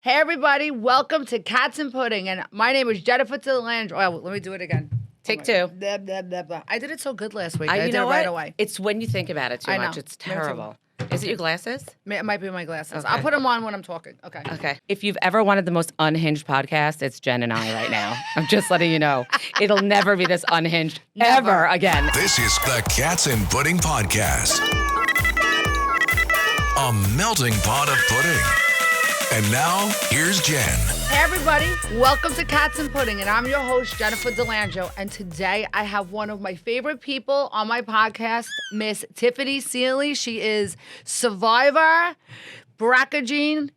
Hey everybody, welcome to Cats and Pudding, and my name is Jennifer Delandro. Oh, let me do it again. Take two. Blah, blah, blah, blah. I did it so good last week. I you did know it what? right away. It's when you think about it too I know. much. It's terrible. Is it your glasses? It might be my glasses. Okay. I'll put them on when I'm talking. Okay. Okay. If you've ever wanted the most unhinged podcast, it's Jen and I right now. I'm just letting you know. It'll never be this unhinged ever again. This is the Cats and Pudding Podcast. A melting pot of pudding. And now, here's Jen. Hey everybody, welcome to Cats and Pudding, and I'm your host, Jennifer Delandro, and today I have one of my favorite people on my podcast, Miss Tiffany Seely. She is survivor, BRCA.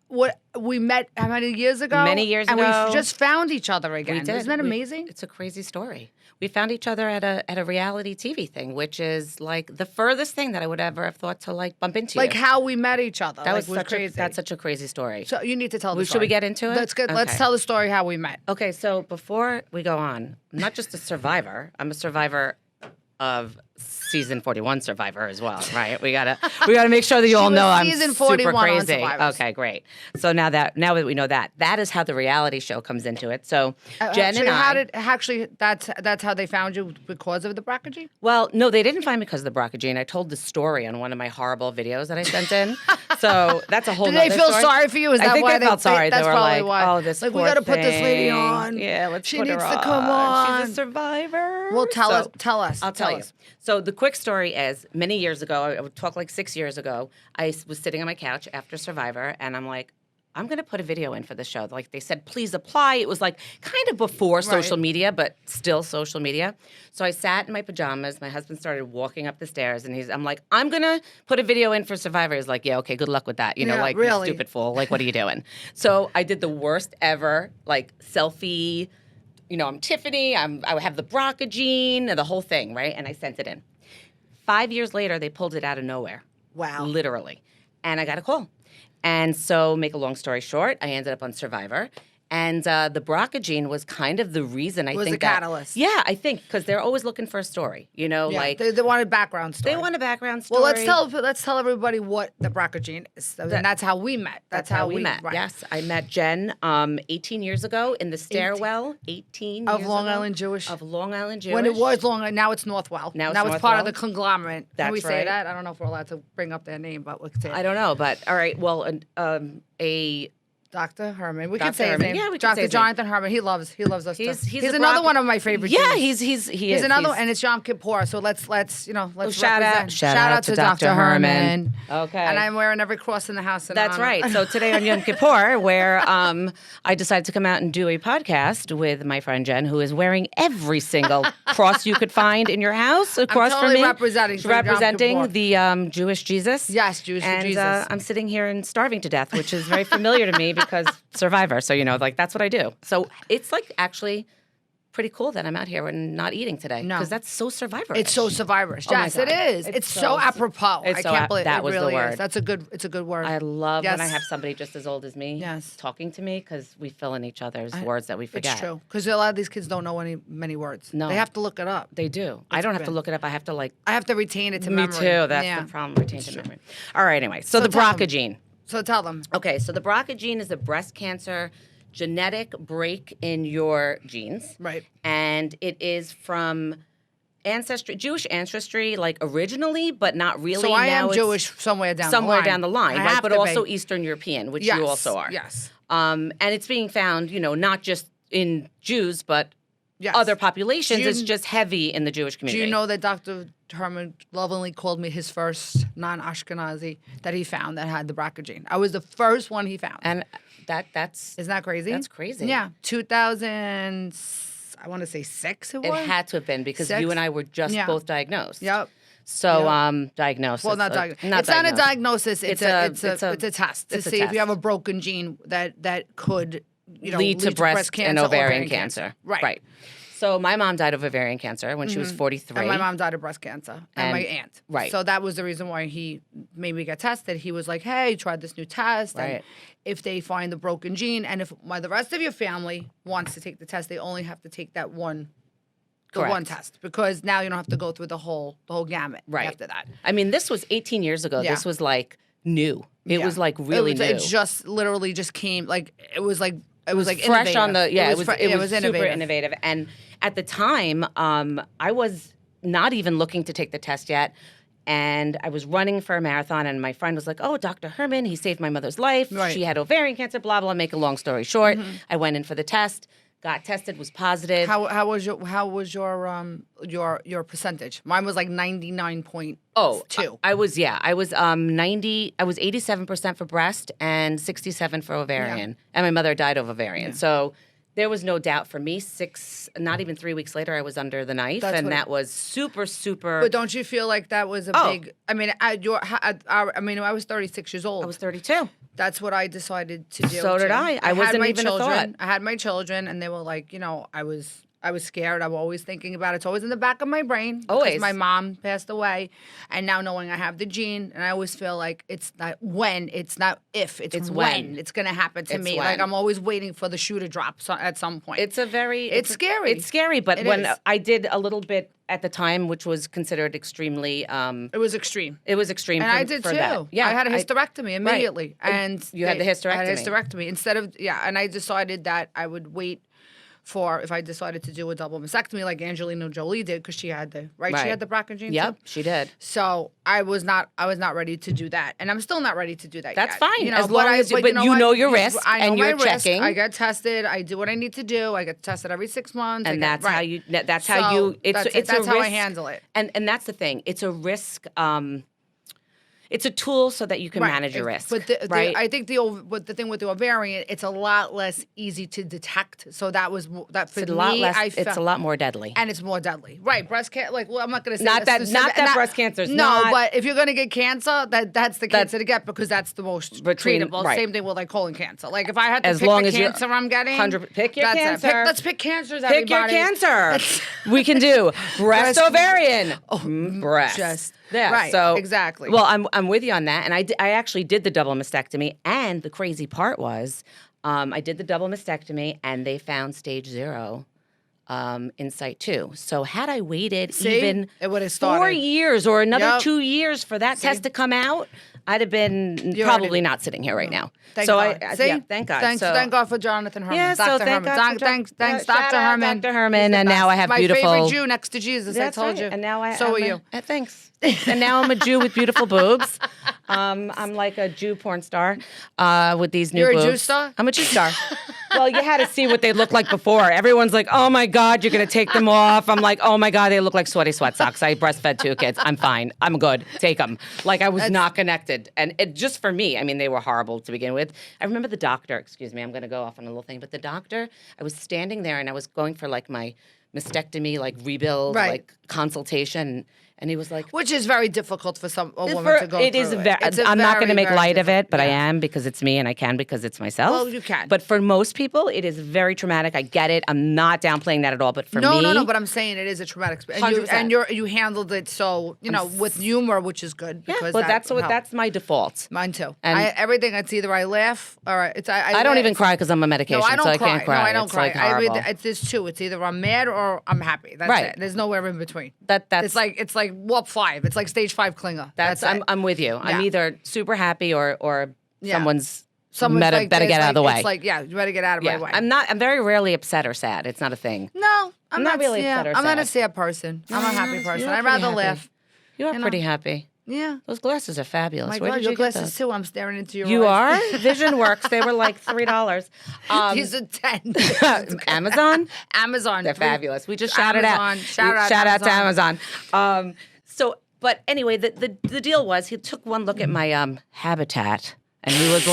What we met how many years ago? Many years and ago. And we just found each other again. We did. Isn't that amazing? It's a crazy story. We found each other at a reality TV thing, which is like the furthest thing that I would ever have thought to like bump into. Like how we met each other. That was was crazy. that's such a crazy story. So you need to tell the story. Should we get into it? Let's Okay. tell the story how we met. Okay, so before we go on, I'm not just a survivor. I'm a survivor of season 41 survivor as well, right? We gotta make sure that you all know I'm season super 41 on crazy. Survivors. Okay, great. So now that we know that is how the reality show comes into it. So Jen and That's how they found you because of the BRCA? Well, no, they didn't find me because of the BRCA. I told the story on one of my horrible videos that I sent in. So that's a whole. Did they feel story. sorry for you? Is that I think why they felt sorry. That's They were probably like, why. "Oh, this like poor we got to put this lady thing. on. Yeah, let's she put needs her to come on. She's a survivor." Well, tell So, us. I'll tell you. So the quick story is, many years ago, I would talk like 6 years ago, I was sitting on my couch after Survivor, and I'm like, I'm going to put a video in for the show. Like they said, please apply. It was like kind of before social media, but still social media. So I sat in my pajamas. My husband started walking up the stairs, and I'm like, I'm going to put a video in for Survivor. He's like, yeah, okay, good luck with that. You know, Yeah, like, really? you stupid fool. Like, what are you doing? So I did the worst ever, like, selfie. You know, I'm Tiffany. I have the BRCA gene and the whole thing, right? And I sent it in. 5 years later, they pulled it out of nowhere. Wow. Literally. And I got a call. And so, make a long story short, I ended up on Survivor. And the BRCA gene was kind of the reason I Was think the catalyst. Yeah, I think, because they're always looking for a story, you know, Yeah, like. they wanted background story. They want a background story. Well, let's tell everybody what the BRCA gene is. And that's how we met. That's how we met. Right. Yes, I met Jen 18 years ago in the stairwell. 18 Of years Long ago. Island Jewish. Of Long Island Jewish. When it was Long Island, now it's Northwell. Now it's part of the Northwell. conglomerate. Can we That's say right. that? I don't know if we're allowed to bring up their name, but we can say it. I don't know, but all right. Well, a Dr. Herman. We can Dr. say his Herman. name. Yeah, we can Dr. say his Jonathan Herman. He loves us too. He's a another BRCA one of my favorite Yeah, Jews. he He's is. another one, and it's Yom Kippur. So let's shout represent. out to Dr. Herman. Okay. And I'm wearing every cross in the house. That's right. So today on Yom Kippur, where I decided to come out and do a podcast with my friend Jen, who is wearing every single cross you could find in your house across totally from me. representing for Yom Kippur. the Jewish Jesus. Yes, Jewish and, Jesus. I'm sitting here and starving to death, which is very familiar to me because Survivor. So, you know, like that's what I do. So it's like actually pretty cool that I'm out here and not eating today. No. Because that's so Survivor. It's so survivors. Oh my Yes, it God. is. It's so apropos. it's I so can't believe that it was the really word. is. It's a good word. I love Yes. when I have somebody just as old as me Yes. talking to me because we fill in each other's words that we forget. It's true. Because a lot of these kids don't know many words. No. They have to look it up. They do. I don't have to good. look it up. I have to like. I have to retain it to Me memory. too. That's Yeah. the problem. Retain to memory. All right. Anyway, so the tell BRCA them. gene. So tell them. Okay, so the BRCA gene is a breast cancer genetic break in your genes. Right. And it is from Jewish ancestry, like originally, but not really. So I Now am it's Jewish somewhere down down the line, I right? have But to also be. Eastern European, which Yes, you also are. yes. And it's being found, you know, not just in Jews, but Yes. other populations. Do you- It's just heavy in the Jewish Do community. you know that Dr. Herman lovingly called me his first non-Ashkenazi that he found that had the BRCA gene? I was the first one he found. And that's Isn't that crazy? That's crazy. Yeah. 2000, I want to say 6 it was? it had to have been because 6? you and I were just Yeah. both diagnosed. Yep. So diagnosed. Well, not diagnosis. It's not a diagnosis. It's a test to it's a see if test. you have a broken gene that could lead to breast cancer and or ovarian cancer. Right. So my mom died of ovarian cancer when she was 43. And my mom died of breast cancer. And my aunt. Right. So that was the reason why he made me get tested. He was like, hey, try this new test. And Right. if they find the broken gene, and if the rest of your family wants to take the test, they only have to take that one Correct. test. Because now you don't have to go through the whole gamut Right. after that. I mean, this was 18 years ago. Yeah. This was like new. It Yeah. was like really new. It just literally just came like it was like like fresh innovative. on the It was super innovative. innovative. And at the time, I was not even looking to take the test yet. And I was running for a marathon, and my friend was like, "Oh, Dr. Herman, he saved my mother's life. Right. She had ovarian cancer, blah, blah." Make a long story short, I went in for the test, got tested, was positive. How was your percentage? Mine was like 99.2. I was 90. I was 87% for breast and 67 for ovarian, and my mother died of ovarian. So there was no doubt for me. Not even 3 weeks later, I was under the knife, and that was super, super. But don't you feel like that was a big? I mean, I was 36 years old. I was 32. That's what I decided to do. So did I. I wasn't even a thought. I had my children, and they were like, I was scared. I'm always thinking about it. It's always in the back of my brain. Always. Because my mom passed away. And now knowing I have the gene, and I always feel like it's not when, it's not if, it's when it's going to happen to me. when. Like I'm always waiting for the shoe to drop at some point. It's scary. It's scary, but I did a little bit at the time, which was considered extremely. It was extreme. It was extreme. And I did too. That. Yeah, I had a hysterectomy immediately. Right. And you had the hysterectomy. I had a hysterectomy instead of and I decided that I would wait for if I decided to do a double mastectomy like Angelina Jolie did because she had the she had the BRCA gene. Yep, too? she did. So I was not ready to do that, and I'm still not ready to do that. That's yet. fine, You know, as long as you know your risk and you're checking. I get tested. I do what I need to do. I get tested every 6 months. And that's how you. That's So how you. It's that's a risk. how I handle it. And that's the thing. It's a risk. It's a tool so that you can manage your risk. But I think the thing with the ovarian, it's a lot less easy to detect. So that was that for It's a me. lot less. It's a lot more deadly. And it's more deadly, right? Breast cancer. Like, well, I'm not going to say Not that breast cancer is no, not. but if you're going to get cancer, that's the cancer to get because that's the most treatable. Right. Same thing with like colon cancer. Like if I had to As pick long the as you're cancer I'm getting, pick your that's cancer. it. Let's pick cancers. Pick your Everybody. cancer. We can do breast, ovarian, breast. Just yeah, right. So exactly. Well, I'm with you on that, and I actually did the double mastectomy, and the crazy part was, I did the double mastectomy, and they found stage 0 in site 2. So had I waited even it would have 4 years or another Yep. 2 years for that test to come out, I'd have been probably not sitting here right now. Thank so God. thank God. Thank God for Jonathan Herman. Yeah, Dr. so thank Herman. God for Thanks, shout Dr. out Herman. Dr. Herman, and now I have my beautiful. favorite Jew next to Jesus. That's I told right. you. And now So are you. Thanks. And now I'm a Jew with beautiful boobs. I'm like a Jew porn star with these new You're boobs. a Jew star? I'm a Jew star. Well, you had to see what they looked like before. Everyone's like, "Oh my God, you're gonna take them off." I'm like, "Oh my God, they look like sweaty sweat socks." I breastfed 2 kids. I'm fine. I'm good. Take them. Like I was not connected, and it just for me. I mean, they were horrible to begin with. I remember the doctor. Excuse me, I'm gonna go off on a little thing, but the doctor. I was standing there, and I was going for like my mastectomy, like rebuild, like consultation. And he was like, which is very difficult for a woman to go through. It is I'm not going to make light of it, but I am because it's me and I can because it's myself. Well, you can. But for most people, it is very traumatic. I get it. I'm not downplaying that at all. But for me, no. But I'm saying it is a traumatic experience. And you handled it so with humor, which is good. Because that's my default. Mine too. And everything. It's either I laugh or it's I don't even cry because I'm on medication. No, I don't so cry. I can't cry. No, I don't cry. Like horrible. There's two. It's either I'm mad or I'm happy. That's it. There's nowhere in between. That's it's like WAP 5. It's like stage 5 clinger. That's it. I'm with you. I'm either super happy or someone's better like, get out of the way. It's like, you better get out of my way. I'm very rarely upset or sad. It's not a thing. No, I'm not really upset or sad. I'm not a sad person. I'm a happy person. I'd rather laugh. You are pretty happy. Yeah. Those glasses are fabulous. My Where God, did your you glasses get those? too. I'm staring into your You eyes. are? Vision Works. They were like $3. These are 10. Amazon? Amazon. They're fabulous. We just shouted out. Shout out to Amazon. But anyway, the deal was he took one look at my habitat and he was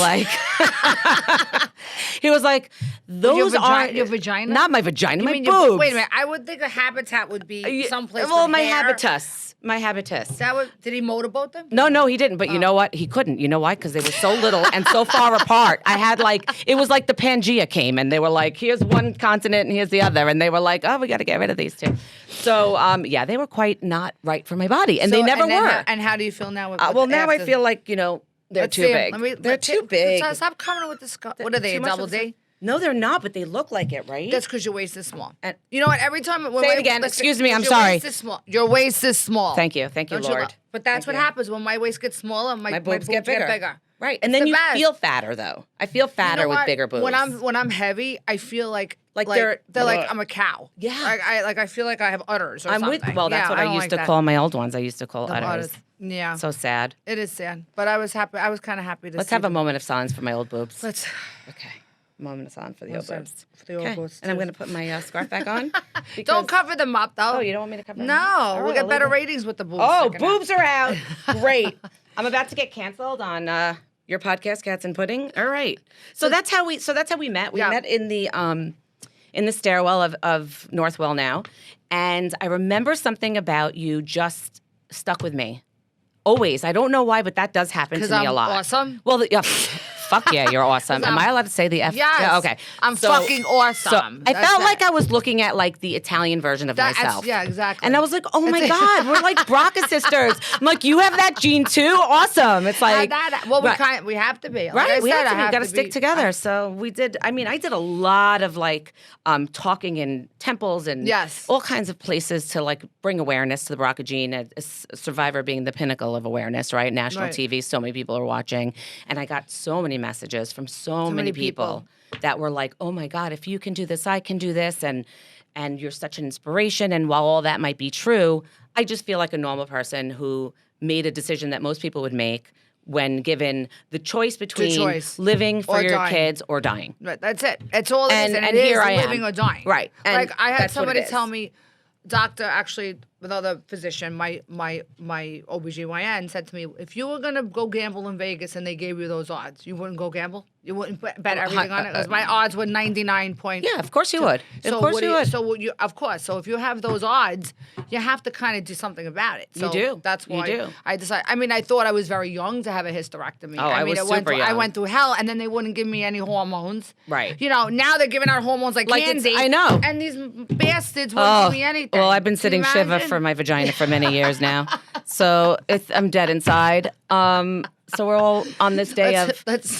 like, those are your vagina? Not my vagina, my boobs. Wait a minute. I would think a habitat would be someplace. Well, with my hair. habitus. My habitus. Did he motorboat them? No, he didn't. But you know what? He couldn't. You know why? Because they were so little and so far apart. I had it was like the Pangea came and they were like, here's one continent and here's the other. And they were like, oh, we got to get rid of these two. So, they were quite not right for my body. And they never were. And how do you feel now? Now I feel like, they're too big. They're too big. Stop coming with this. What are they, a double D? No, they're not, but they look like it, right? That's because your waist is small. And- You know what? Every time... Say it again. Excuse me, I'm sorry. Waist is small. Your waist is small. Thank you, Don't Lord. look? But that's what happens when my waist gets smaller. My boobs get bigger. Right, and then the you best. feel fatter though. I feel fatter with what? bigger boobs. When I'm heavy, I feel like they're like I'm a cow. Yeah. I feel like I have udders or I'm something. with. Well, that's what I used to call my old ones. I used to call udders. Yeah. So sad. It is sad, but I was happy. I was kind of happy to. Let's see have a them. moment of silence for my old boobs. Let's. Okay. Moment of silence for the old Let's boobs. for the old Okay. boobs, And I'm too. going to put my scarf back on. Don't cover them up, though. Oh, you don't want me to cover them? No, All right, we'll get I'll better leave them. ratings with the boobs. Oh, sticking out. boobs are out. Great. I'm about to get canceled on your podcast, Cats and Pudding. All right. So that's how we met. We met in the stairwell of Northwell now, and I remember something about you just stuck with me. Always. I don't know why, but that does happen to me I'm a lot. awesome? Well, yeah, fuck yeah, you're awesome. Am I allowed to say the F? Yes. Yeah, okay. I'm fucking awesome. I That's felt it. like I was looking at like the Italian version of myself. Yeah, exactly. And I was like, oh my God, we're like BRCA sisters. I'm like, you have that gene too? Awesome. It's like, well, right. we have to be. Like right, I we said, have to. I We got to be- stick together. So we did. I mean, I did a lot of like talking in temples and Yes. all kinds of places to like bring awareness to the BRCA gene. A survivor being the pinnacle of awareness, right? National Right. TV. So many people are watching, and I got so many messages from so many people that were like, "Oh my God, if you can do this, I can do this," and you're such an inspiration. And while all that might be true, I just feel like a normal person who made a decision that most people would make when given the choice between living for Or your dying. kids or dying. Right, that's it. It's all it is. And And it here is I am. living or dying. Right. And Like I had that's what it somebody is. tell me, doctor, actually, another physician, my OBGYN said to me, if you were going to go gamble in Vegas and they gave you those odds, you wouldn't go gamble? You wouldn't bet everything on it? Because my odds were 99 point. Yeah, of course you would. So of course what you do would. So you, of course. So if you have those odds, you have to kind of do something about it. So You do. That's You why do. I decided. I mean, I thought I was very young to have a hysterectomy. Oh, I was super I young. went through hell, and then they wouldn't give me any hormones. Right. You know, now they're giving out hormones like it's- candy. I know. And these bastards won't give me anything. Well, I've been Can you sitting Shiva imagine? for my vagina for many years now. So I'm dead inside. So we're all on this day of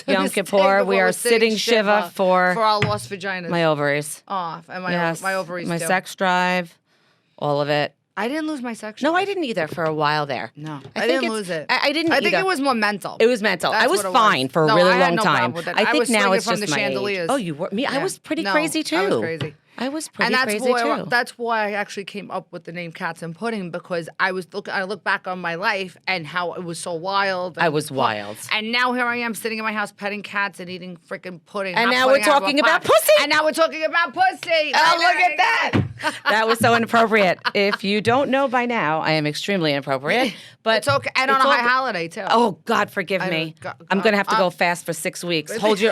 Yom Kippur. We are sitting Shiva for our lost vaginas. my ovaries. off and my Yes. my ovaries My too. sex drive, all of it. I didn't lose my sex. No, drive. I didn't either for a while there. No, I I think didn't it's- lose it. I didn't I think either. it was more mental. It was mental. That's I was what it fine for a No, really I had long no time. problem with it. I think was now swinging it's from just the my chandeliers. age. Oh, you were me. I Yeah. was pretty No, crazy too. I was crazy. I was pretty And crazy too. that's why I actually came up with the name Cats and Pudding, because I look back on my life and how it was so wild. I was wild. And now here I am sitting in my house petting cats and eating freaking pudding. And hot now we're pudding out of a talking about pot. pussy. And now we're talking about pussy. Oh, look at that. That was so inappropriate. If you don't know by now, I am extremely inappropriate. But It's okay. And on it's a all high good. holiday, too. Oh, God, forgive me. I'm going to have to go fast for 6 weeks. Hold you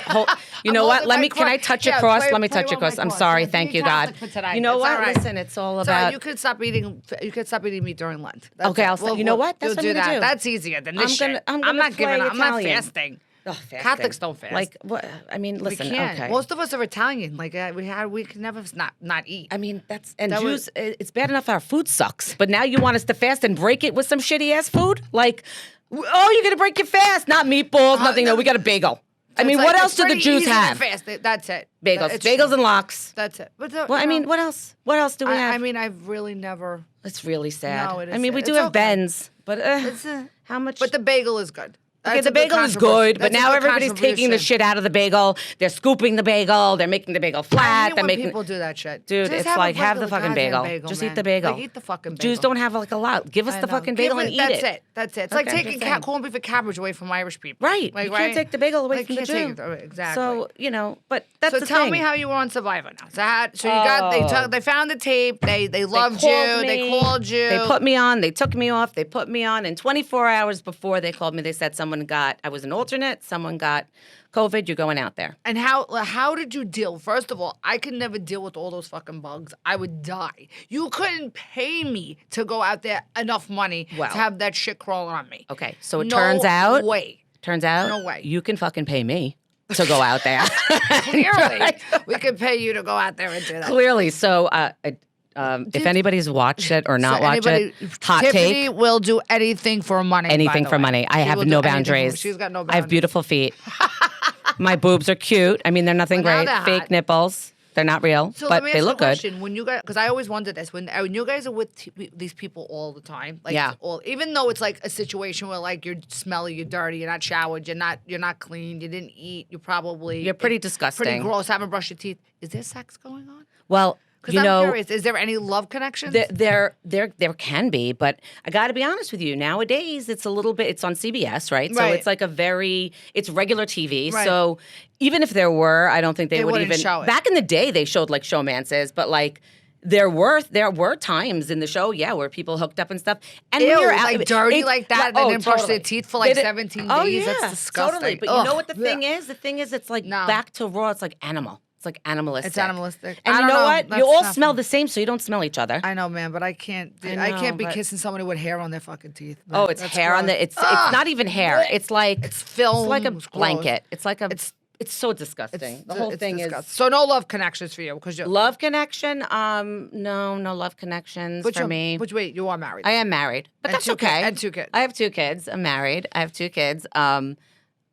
know what? holding my Can I cross. touch your Yeah, cross? play- Let me play touch your with my cross. I'm cross. sorry. Yeah, Thank be you, God. Catholic for today. You know It's what? all right. Listen, it's all Sorry, about. you could stop eating. You could stop eating meat during Lent. That's Okay, it. I'll stop. You know what? That's you'll what do I'm gonna that. do. That's easier than this I'm shit. gonna not giving. play I'm not Italian. fasting. Oh, fasting. Catholics don't fast. Like what? I mean, We listen. can't. Okay. Most of us are Italian. Like we can never not eat. I mean, Jews. was- It's bad enough our food sucks, but now you want us to fast and break it with some shitty ass food? Like, oh, you're gonna break your fast? Not meatballs, nothing. No, we got a bagel. I mean, It's what like- else it's do the pretty Jews easy to have? fast. That's it. Bagels, It's bagels true. and lox. That's it. But Well, I mean, what else? What else do we have? I mean, I've really never. It's really sad. No, it I is mean, we sad. do It's have okay. Ben's, but how much? But the bagel is good. Okay, That's the a good bagel is controversy. good, but That's a now good everybody's taking the contribution. shit out of the bagel. They're scooping the bagel. They're making the bagel I flat. hate They're when making. people do that shit. Dude, Just it's have like a have the regular fucking goddamn bagel. Just man. eat the bagel. Like, eat the fucking bagel. Jews don't have like a lot. Give us I the know. fucking Give bagel and eat that's it. it. That's it. It's Okay, like I'm taking just saying. corned beef and cabbage away from Irish people. Right. Like, You can't take the bagel away Like, from the can't take Jew. it- exactly. So, but that's So the tell thing. me how you were on Survivor now. So you got they found the tape. They loved you. called They me. called you. They put me on. They took me off. They put me on. And 24 hours before they called me, they said I was an alternate. Someone got COVID. You're going out there. And how did you deal? First of all, I could never deal with all those fucking bugs. I would die. You couldn't pay me to go out there enough money Well. to have that shit crawl on me. Okay. So it No turns out. way. No way. You can fucking pay me to go out there. Clearly, we could pay you to go out there and do that. Clearly. So if anybody's watched it or not So watched it, hot Tiffany take. will do anything for money. by Anything the for way. money. I She have will no do anything for- boundaries. She's got no I boundaries. have beautiful feet. My boobs are cute. I mean, they're nothing Well, now great. they're Fake hot. nipples. They're not real, So but let me ask they you a look good. question. When you guys, because I always wondered this, when you guys are with these people all the time, like Yeah. even though it's like a situation where like you're smelly, you're dirty, you're not showered, you're not clean, you didn't eat, you're pretty disgusting. pretty gross, haven't brushed your teeth. Is there sex going on? Well, Because you I'm know, curious, is there any love connections? There can be, but I got to be honest with you. Nowadays, it's a little bit. It's on CBS, right? So Right. it's like it's regular TV. Right. So even if there were, I don't think they would wouldn't even. show it. Back in the day, they showed like showmances, but like. There were times in the show, yeah, where people hooked up and stuff. And when Ew, you're out, like dirty like that, they didn't brush their teeth for like They did- 17 Oh, days. yeah, That's disgusting. Totally. But Ugh. you know what the Yeah. thing is? The thing is, it's like No. back to raw. It's like animal. It's like animalistic. It's animalistic. And I you don't know know. what? That's You all not smell fun. the same, so you don't smell each other. I know, man, but I can't. I I know, can't be but- kissing somebody with hair on their fucking teeth. Oh, it's That's hair on gross. the. It's not even hair. It's like It's film. It's like a It's gross. blanket. It's like a. It's- It's so disgusting. The whole it's thing disgusting. is So no love connections for you because you're. love connection. No love connections But for me. But wait, you are married. I am married, but And that's two ki- okay. and two kids. I have 2 kids. I'm married. I have 2 kids.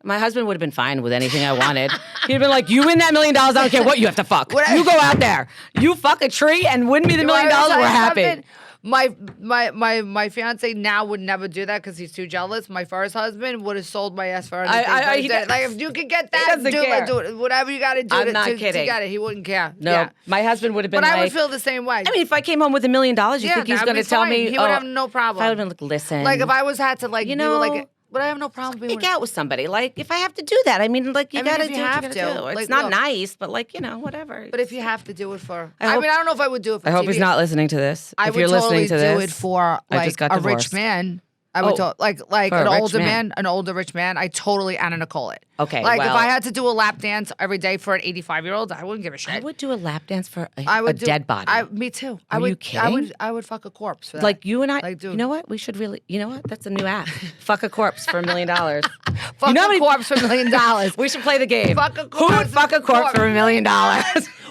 My husband would have been fine with anything I wanted. He'd have been like, "You win that $1 million. I don't care what you have to fuck. You go out there. You fuck a tree and win me the $1 million. Tell We're you happy." something? My fiance now would never do that because he's too jealous. My first husband would have sold my ass for anything. he Like if you could get He that, doesn't do it. care. Do it. Whatever you got to do I'm to, not to kidding. get it. He wouldn't care. No, Yeah. my husband would have been But like, I would feel the same way. I mean, if I came home with $1 million, you Yeah, think he's that'd going be to tell fine. me? He would have no problem. I would have been like, listen. Like if I was had to like You be know, like, but I have no problem being. make out with somebody. Like, if I have to do that, I mean, like, you I mean, got to if do you what have you to, got to do. like, It's not look. nice, but like, whatever. But if you have to do it for, I I hope- mean, I don't know if I would do it for I hope TV. he's not listening to this. I If would you're totally listening to do this, it for I like just got a divorced. rich man. I would like for an a rich older man. an older rich man. I totally Anna Nicole it. Okay, like if well- I had to do a lap dance every day for an 85-year-old, I wouldn't give a shit. I would do a lap dance for I would a do, dead body. Me too. Are you kidding? I would fuck a corpse for that. like you and I, Like, dude. you know what? We should really, you know what? That's a new app. Fuck a corpse for $1 million. fuck you know how a many- corpse for $1 million. We should play the game. Fuck a Who corpse would fuck a corpse for $1 million?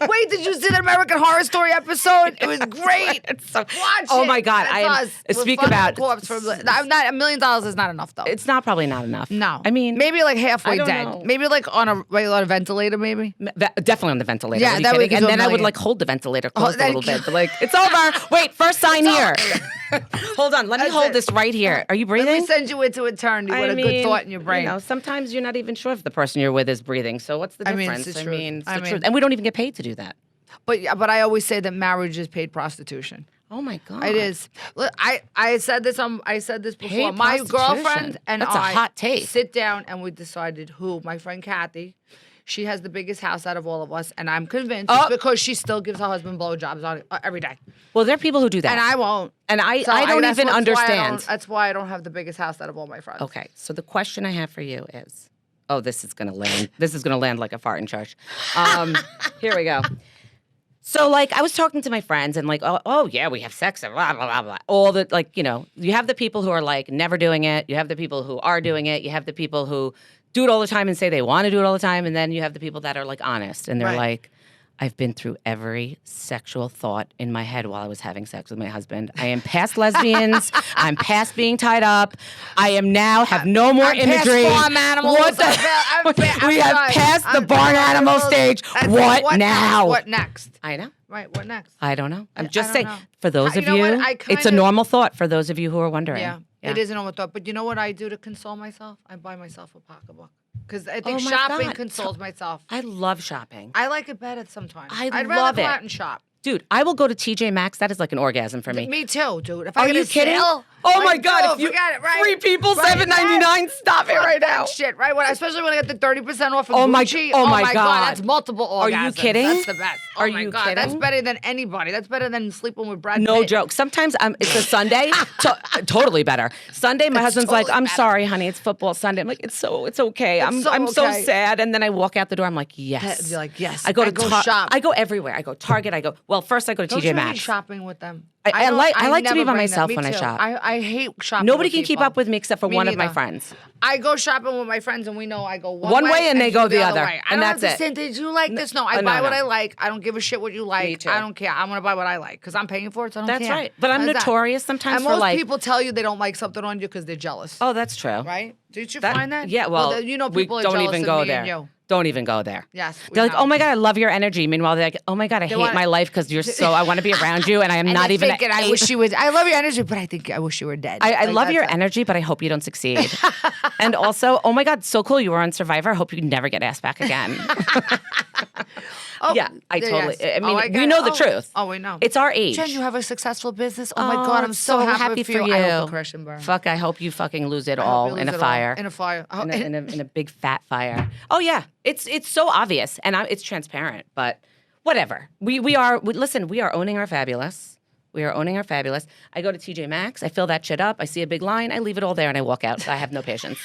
Wait, did you see the American Horror Story episode? It was great. Watch Oh it. my God, That's us. We're speak fucking about- a corpse for I'm not $1 million is not enough though. It's not probably not enough. No, I mean, maybe like halfway I don't dead. know. Maybe like on a regular ventilator. Maybe. Definitely on the ventilator. Yeah, Are you that would kidding? give And you a then I would million. like hold the ventilator closed a then- little bit. But like, it's over. Wait, first sign here. Hold on. Let me That's hold it. this right here. Are you Let breathing? me send you into eternity with a good thought in your brain. You know, sometimes you're not even sure if the person you're with is breathing. So what's the I mean, difference? it's the truth. it's I the mean- truth. And we don't even get paid to do that. But I always say that marriage is paid prostitution. Oh my God. It is. Look, I said this before. Paid My prostitution. girlfriend and That's a I hot take. sit down and we decided who. My friend Kathy, she has the biggest house out of all of us, and I'm convinced it's because she still gives her husband blowjobs on every day, Well, there are people who do that. and I won't. And I So don't that's even why understand. That's why I don't have the biggest house out of all my friends. Okay, so the question I have for you is, oh, this is gonna land. This is gonna land like a fart in church. Here we go. So like I was talking to my friends and like, oh yeah, we have sex and blah blah blah blah. All the like, you know, you have the people who are like never doing it. You have the people who are doing it. You have the people who do it all the time and say they want to do it all the time, and then you have the people that are like honest and they're Right. like, I've been through every sexual thought in my head while I was having sex with my husband. I am past lesbians. I'm past being tied up. I am now have no more I'm past imagery. farm animals. What the? We have passed the barn animal stage. That's What now? What next? I know. Right. What next? I don't know. I'm I just don't saying. know. For those You of know you, what? I it's a kinda- normal thought. For those of you who are wondering. Yeah, it is an normal thought. But you know what I do to console myself? I buy myself a pocketbook. Because I think Oh my shopping God. consoles myself. I love shopping. I like it better sometimes. I I'd love rather go it. out and shop. Dude, I will go to TJ Maxx. That is like an orgasm for me. Me too, dude. If Are I get you a kidding? sale, Oh my like, God! dude, If you forget it, right? 3 people, Right, $7.99. Stop it Fuck right that now. Shit, right? Especially when I get the 30% off of Oh my- Gucci. oh my God. That's multiple orgasms. Are you kidding? That's the best. Oh Are my you God, that's kidding? better than anybody. That's better than sleeping with Brad No Pitt. joke. Sometimes it's a Sunday. Totally better. Sunday, my husband's like, totally "I'm better. sorry, honey. It's football Sunday." I'm like, "It's okay. I'm so so okay. sad." And then I walk out the door. I'm like, "Yes." You're like, yes. I go I to go Tar- shop. I go everywhere. I go Target. First I go to Don't TJ you hate Maxx. shopping with them? I don't- like to never be by bring them. myself Me when I too. shop. I hate shopping. Nobody with can keep people. up with me except for Me one of my neither. friends. I go shopping with my friends, and we know I go One way and they you go the other. way. I And don't that's have to it. say, did you like this? No, I no, buy what no. I like. I don't give a shit what you like. Me too. I don't care. I'm gonna buy what I like because I'm paying for it. So I don't That's care. right. But I'm How's that? notorious sometimes And for most like. people tell you they don't like something on you because they're jealous. Oh, that's true. Right? Did you That- find that? Yeah, well, you know we people are don't jealous even of go me there. and you. Don't even go there. Yes. They're like, oh my God, I love your energy. Meanwhile, they're like, oh my God, I hate my life because I want to be around you and I am not even. I wish you would. I love your energy, but I wish you were dead. I love your energy, but I hope you don't succeed. And also, oh my God, so cool. You were on Survivor. I hope you never get asked back again. Yeah, I totally. Yes. I mean, we know the truth. Oh, we know. It's our age. Jen, you have a successful business. Oh my God, I'm so happy for you. I hope the Christian burn. Fuck, I hope you fucking lose it all in a fire. In a fire. Oh, in a big fat fire. Oh yeah, it's so obvious and it's transparent. But whatever. We are owning our fabulous. We are owning our fabulous. I go to TJ Maxx. I fill that shit up. I see a big line. I leave it all there and I walk out. I have no patience.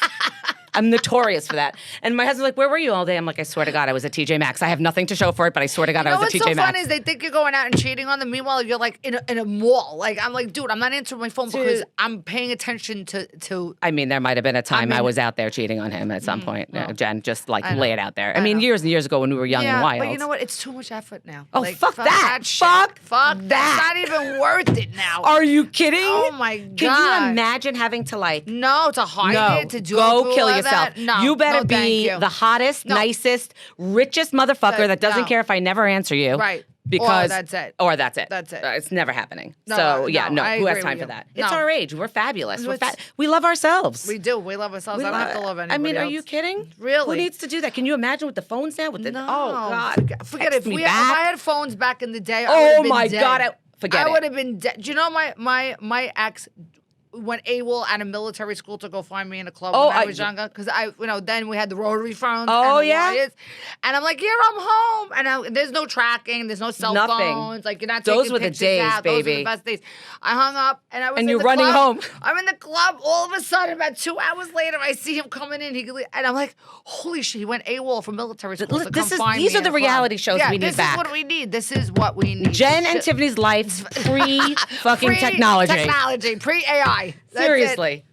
I'm notorious for that. And my husband's like, where were you all day? I'm like, I swear to God, I was at TJ Maxx. I have nothing to show for it, but I swear to God, I was at TJ Maxx. What's so funny is they think you're going out and cheating on them. Meanwhile, you're like in a mall. Like, I'm like, dude, I'm not answering my phone because I'm paying attention to. I mean, there might have been a time I was out there cheating on him at some point. Jen, just like lay it out there. I mean, years and years ago when we were young and wild. But you know what? It's too much effort now. Oh, like, fuck that. Fuck that. That's not even worth it now. Are you kidding? Oh my God. Can you imagine having to to hide it, to do go kill yourself. No. You better be the hottest, nicest, richest motherfucker that doesn't care if I never answer you. Right. Because, or that's it. Or that's it. That's it. It's never happening. No, who has time for that? It's our age. We're fabulous. We love ourselves. We do. We love ourselves. I don't have to love anybody I mean, else. are you kidding? Really? Who needs to do that? Can you imagine with the phones now? Oh, God. Forget it. If I had phones back in the day, oh, my God. Forget it. I would have been dead. Do you know my ex went AWOL out of military school to go find me in a club when I was younger? Because then we had the rotary phones. Oh, and yeah? wires. And I'm like, here, I'm home. And there's no tracking. There's no cell phones. Like, you're not taking Those were the pictures days, out. baby. Those were the best days. I hung up, and I was and in you're the running club. home. I'm in the club. All of a sudden, about 2 hours later, I see him coming in. And I'm like, holy shit, he went AWOL from military school to come find me. These are the reality shows we need back. This is what we need. This is what we need. Jen and Tiffany's life pre-fucking technology. Technology, pre-AI. Seriously.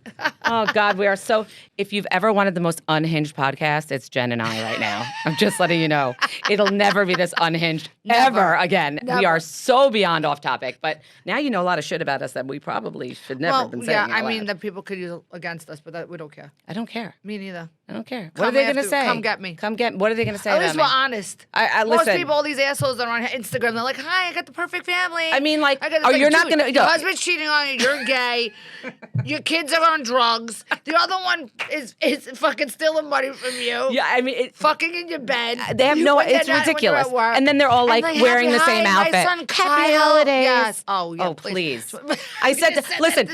Oh, God, we are so... If you've ever wanted the most unhinged podcast, it's Jen and I right now. I'm just letting you know. It'll never be this unhinged ever again. Never. We are so beyond off topic. But now you know a lot of shit about us that we probably should never have been saying out loud. mean, that people could use against us, but we don't care. I don't care. Me neither. I don't care. What are they going to say? Come get me. What are they going to say At about least me? we're honest. Listen. Most people, all these assholes that are on Instagram, they're like, hi, I got the perfect family. I mean, like, you're not going to... Your husband's cheating on you. You're gay. Your kids are on drugs. The other one is fucking stealing money from you. Yeah, I mean... fucking in your bed. They have it's ridiculous. And then they're all like wearing the same outfit. My son Kyle. Happy holidays. Yes. Oh, yeah, please. I said, listen,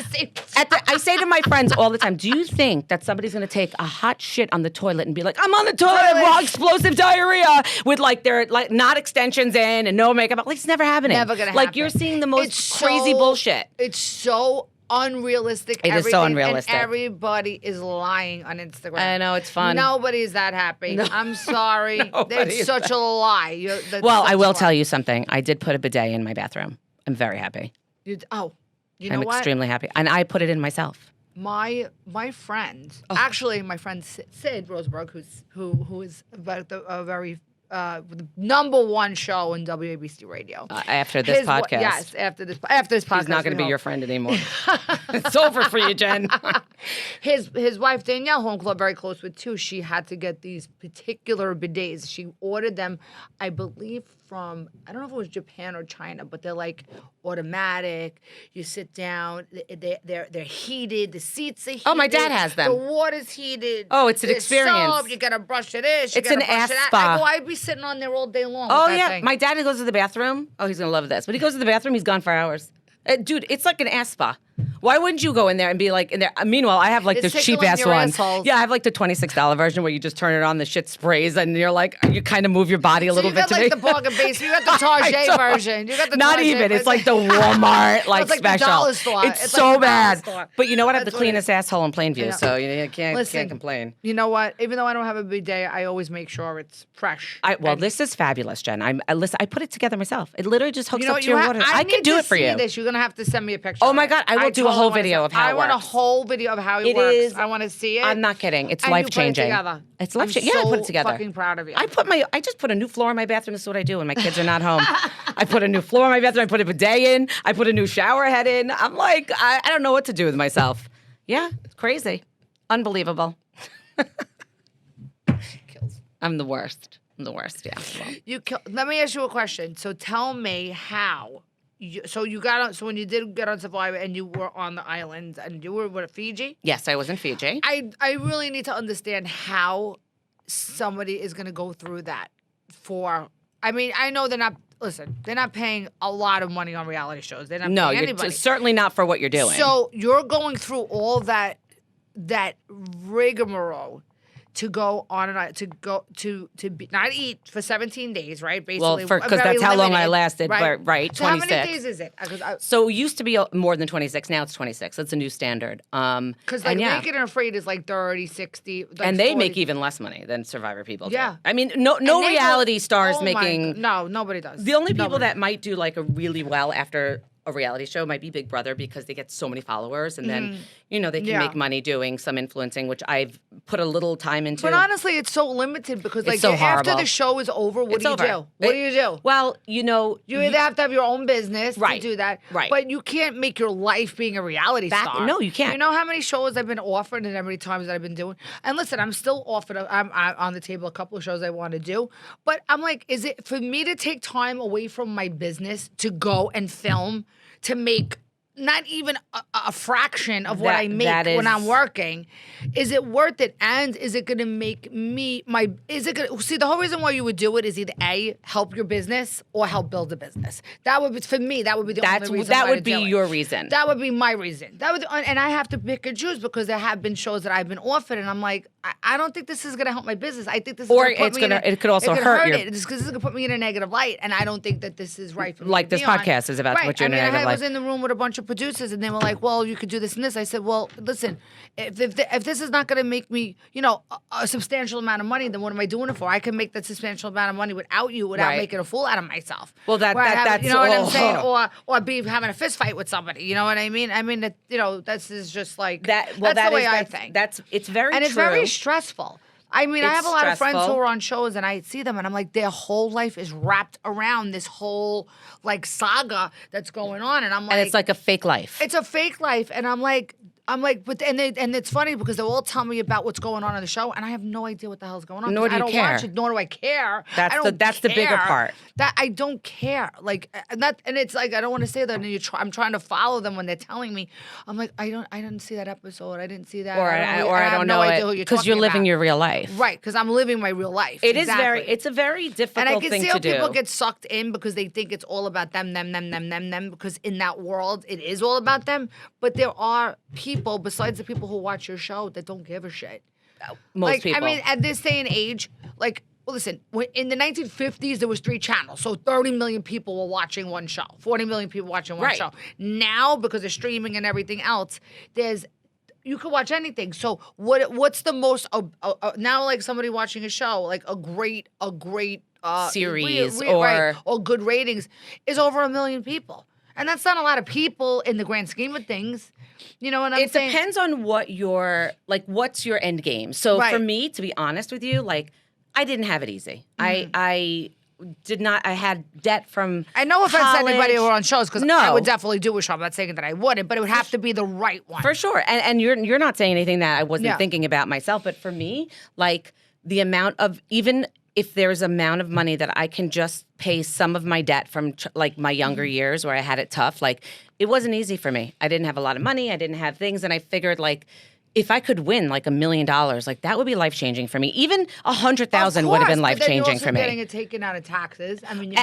I say to my friends all the time, do you think that somebody's going to take a hot shit on the toilet and be like, I'm on the toilet, raw explosive diarrhea, with like their not extensions in and no makeup? Like, it's never happening. Never going to happen. Like, you're seeing the most crazy bullshit. It's so unrealistic. It is so unrealistic. And everybody is lying on Instagram. I know, it's fun. Nobody's that happy. No. I'm sorry. It's such a lie. Well, I will tell you something. I did put a bidet in my bathroom. I'm very happy. You know I'm what? extremely happy. And I put it in myself. My friend, actually my friend Sid Roseberg, who is about a very the #1 show in WABC radio. After this podcast. Yes, after this podcast. He's not going to be your friend anymore. It's over for you, Jen. His wife, Danielle, who I'm very close with too, she had to get these particular bidets. She ordered them, I believe, from, I don't know if it was Japan or China, but they're like automatic. You sit down, they're heated, the seats are heated. Oh, my dad has them. The water's heated. Oh, it's an experience. Soap, you got to brush it in. It's an ass spa. I'd be sitting on there all day long. Oh, with that yeah. thing. My dad goes to the bathroom. Oh, he's going to love this. But he goes to the bathroom, he's gone for hours. Dude, it's like an ass spa. Why wouldn't you go in there and be like in there? Meanwhile, I have like It's the cheap tickling ass your one. assholes. Yeah, I have like the $26 version where you just turn it on, the shit sprays, and you're like, you kind of move your body a little you bit got to like me. the bargain base. You got the Target version. You got the Not Target even. It's version. like the Walmart like It's like the special. dollar store. It's It's so like the dollar bad. store. But you know what? I have the That's what it cleanest asshole in Plainview, so you can't complain. You know what? Even though I don't have a bidet, I always make sure it's fresh. This is fabulous, Jen. I put it together myself. It literally just hooks You know up what to your water. I can need do to it for see you. This. You're gonna have to send me a picture. Oh my God, I will do a whole video of how it works. I want a whole video of how it works. I want to see it. I'm not kidding. It's And life you put changing. it together. It's life changing. Yeah, I put it together. I'm fucking proud of you. I just put a new floor in my bathroom. This is what I do when my kids are not home. I put a new floor in my bathroom. I put a bidet in. I put a new shower head in. I'm like, I don't know what to do with myself. Yeah, it's crazy. Unbelievable. I'm the worst. Yeah. Well. Let me ask you a question. So tell me how. So when you did get on Survivor and you were on the island and you were Fiji? Yes, I was in Fiji. I really need to understand how somebody is going to go through that I know they're not paying a lot of money on reality shows. They're not paying anybody. Certainly not for what you're doing. So you're going through all that rigmarole to go on and to be, not eat for 17 days, right? Basically, well, because that's how long I lasted. Right. But, right, 26. So how many days is it? So it used to be more than 26. Now it's 26. That's a new standard. Because Naked and Afraid is like 30, 60. Like and they 40. make even less money than Survivor people do. Yeah. I mean, no reality stars making. No, nobody does. The only people that might do like a really well after a reality show might be Big Brother because they get so many followers and then, they can make money doing some influencing, which I've put a little time into. But honestly, it's so limited because it's so after the show is over, what do you do? What do you do? Well, you either have to have your own business to do that. Right. But you can't make your life being a reality star. No, you can't. You know how many shows I've been offered and how many times that I've been doing? And listen, I'm still offered, I'm on the table a couple of shows I want to do. But I'm like, is it for me to take time away from my business to go and film to make not even a fraction of what I make when I'm working? Is it worth it? And is it going to make me see, the whole reason why you would do it is either A, help your business or help build a business. That would be, for me, that would be the only reason. That would be your reason. That would be my reason. And I have to pick and choose because there have been shows that I've been offered and I'm like, I don't think this is going to help my business. I think this is going to put me it could also hurt you. It's because this is going to put me in a negative light and I don't think that this is right for me. Like this podcast is about to put you in a negative light. I was in the room with a bunch of producers and they were like, well, you could do this and this. I said, well, listen, if this is not going to make me, a substantial amount of money, then what am I doing it for? I can make that substantial amount of money without making a fool out of myself. Well, that's you know what I'm saying, or be having a fist fight with somebody. You know what I mean? I mean, this is just like that. Well, that's the way I think. It's very and true. It's very stressful. I mean, I have a lot of friends who are on shows and I see them and I'm like, their whole life is wrapped around this whole like saga that's going on. And I'm like, and it's like a fake life. It's a fake life. And I'm like, but and it's funny because they'll all tell me about what's going on in the show, and I have no idea what the hell's going on. Nor do you care. I don't watch it, nor do I care. That's the bigger part. That I don't care. Like and it's like I don't want to say that. And I'm trying to follow them when they're telling me. I'm like I didn't see that episode. I didn't see that. I don't know it because you're living your real life. Right, because I'm living my real life. It's a very difficult thing to do. And I can see how people get sucked in because they think it's all about them, because in that world it is all about them. But there are people besides the people who watch your show that don't give a shit. Most people. I mean, at this day and age, listen, in the 1950s, there was 3 channels. So 30 million people were watching one show. 40 million people watching one show. Now, because of streaming and everything else, you can watch anything. So what's the most, now like somebody watching a show, like a great series or good ratings is over 1 million people. And that's not a lot of people in the grand scheme of things. You know what I'm saying? It depends on what's your end game. So for me, to be honest with you, I didn't have it easy. Mm-hmm. I did not. I had debt from I know offense to anybody who are on shows because no. I would definitely do a show. I'm not saying that I wouldn't, but it would have to be the right one. For sure. And you're not saying anything that I wasn't thinking about myself. But for me, the amount of even if there's amount of money that I can just pay some of my debt from my younger years where I had it tough, it wasn't easy for me. I didn't have a lot of money. I didn't have things. And I figured if I could win $1 million, that would be life-changing for me. Even 100,000 would have been life-changing for me. Getting it taken out of taxes. I mean,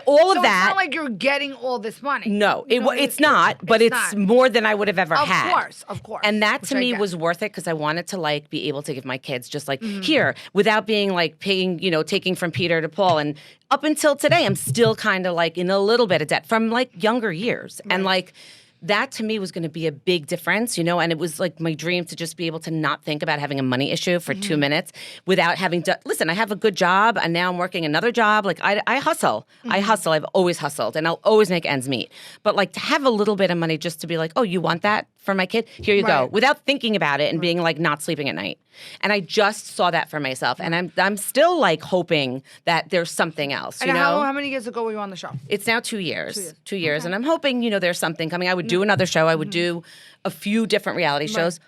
all of that. It's not like you're getting all this money. No, it's not. But it's more than I would have ever had. Of course. And that to me was worth it because I wanted to be able to give my kids just here without being paying, taking from Peter to Paul. And up until today, I'm still kind of in a little bit of debt from younger years. Right. And that to me was going to be a big difference, and it was my dream to just be able to not think about having a money issue for 2 minutes without having to, listen, I have a good job and now I'm working another job. I hustle. I hustle. I've always hustled and I'll always make ends meet. But to have a little bit of money just to be oh, you want that for my kid? Here you go. Without thinking about it and being not sleeping at night. And I just saw that for myself. And I'm still hoping that there's something else, and how many years ago were you on the show? It's now 2 years. 2 years. Okay. And I'm hoping, there's something coming. I would do another show. I would do a few different reality shows.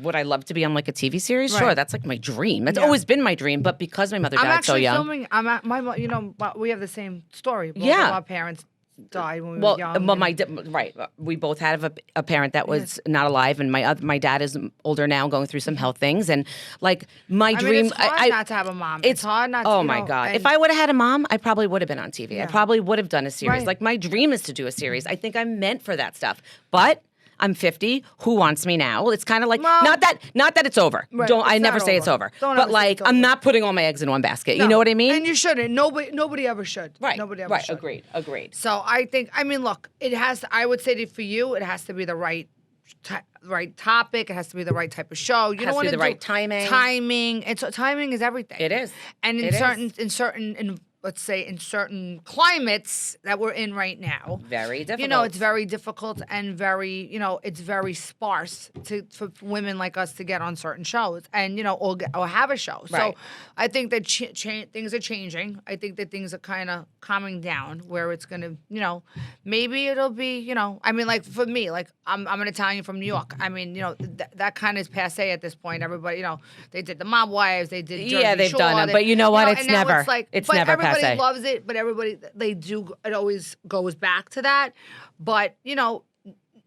would I love to be on like a TV series? Right. Sure, that's like my dream. That's Yeah. always been my dream. But because my mother I'm died so actually young, filming. I'm at we have the same story. Both Yeah. of our parents died when we well, were young. right. We both had a parent that was not alive, and my dad is older now, going through some health things, and like my I dream. mean, it's hard not to have a mom. It's hard not to. Oh my God! If I would have had a mom, I probably would have been on TV. I probably would have done a series. Right. Like my dream is to do a series. I think I'm meant for that stuff, but. I'm 50. Who wants me now? It's kind of like Well, not that it's over. Right, I it's never not say it's over. over. Don't but ever say like it's I'm over. not putting all my eggs in one basket. No. You know what I mean? And you shouldn't. Nobody ever should. Right. Nobody ever right. should. Agreed. So I think. I mean, look. It has. I would say that for you, it has to be the right topic. It has to be the right type of show. You Has don't to want be to the right timing. Timing. And so timing is everything. It is. And It is. let's say in certain climates that we're in right now, Very difficult. you know, it's very difficult and very, it's very sparse for women like us to get on certain shows and, or have a show. Right. So I think that things are changing. I think that things are kind of calming down where it's going to, maybe it'll be, I mean, like for me, like I'm an Italian from New York. I mean, that kind of is passe at this point. Everybody, they did the Mob Wives, they did Jersey they've Shore, done it. But you know what? It's and now never. It's like, It's but never everybody passe. loves it, but it always goes back to that. But,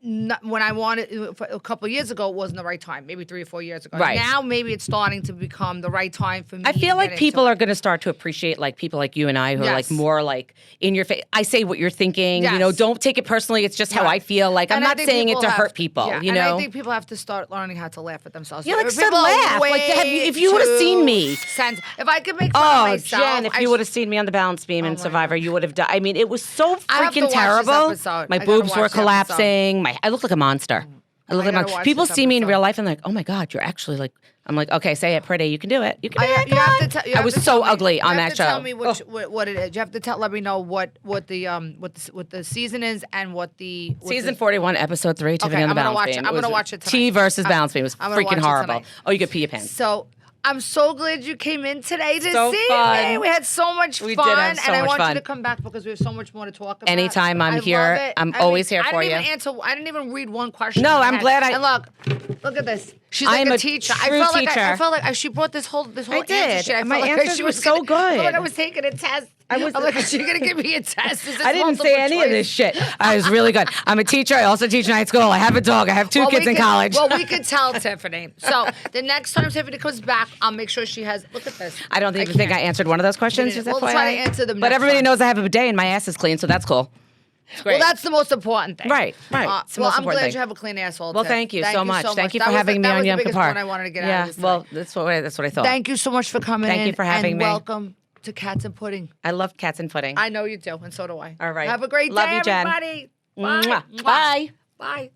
when I wanted, a couple of years ago, it wasn't the right time. Maybe 3 or 4 years ago. Right. Now, maybe it's starting to become the right time for me. I feel to like get people into are going to start to appreciate like people like you and I who are like Yes. more like in your face. I say what you're thinking. Yes. Don't take it personally. It's just how Right. I feel. Like I'm And I not think saying it people to have- hurt people. yeah, You and know. I think people have to start learning how to laugh at themselves. Yeah, like People start are laugh. Like, way if you would have seen me. If I could make fun of myself, Jen, if you would have seen me on the balance beam in my Survivor, you would have died. I mean, it was so I have to freaking watch this terrible. episode. My I gotta boobs watch were the episode. collapsing. I looked like a monster. I look I like gotta watch people this see me in episode. real life and they're like, oh my God, you're actually like. I'm like, okay, say it pretty. You can do it. You can do it. You Come have on. to tell. You I have was to so tell me- ugly on you that have to show. Tell me what it is. You have to let me know what the season is and what the Season 41, episode 3, Tiffany on the I'm gonna balance watch beam. it. I'm was gonna watch it T tonight. versus balance beam. It was I'm gonna watch freaking it horrible. tonight. Oh, you could pee your pants. So I'm so glad you came in today to So see fun. me. We had so much We fun, did have so and I much want fun. you to come back because we have so much more to talk about. Anytime I'm I here, love it. I'm always here I for didn't you. I didn't even read one question. No, that I I'm had. glad I- And look at this. She's I like am a a teacher. true I teacher. felt like she brought this whole I answer did. shit. I My felt like answers she were was so gonna- I felt like good. I was taking a test. I was- I'm like, is she gonna give me a test? Is this I didn't say multiple any choice? of this shit. I was really good. I'm a teacher. I also teach night school. I have a dog. I have two kids in college. Well, we could tell Tiffany. So the next time Tiffany comes back, I'll make sure she has. Look at this. I don't even think I answered one of those questions. Just We'll FYI. try to answer them But next everybody time. knows I have a bidet and my ass is clean, so that's cool. It's great. Well, that's the most important thing. Right. It's the well, most I'm important glad thing. you have a clean asshole. Well, Tiff. thank you so much. Thank you for That was having me that on was Yom the biggest Kippur. one I wanted to get out Yeah, of this. well, that's what I thought. Thank you so much for coming in. Thank you for having and me. Welcome to Cats and Pudding. I love cats and pudding. I know you do, and so do I. All right. Have a great Love day, you, Jen. everybody. Mwah. Bye. Bye. Bye.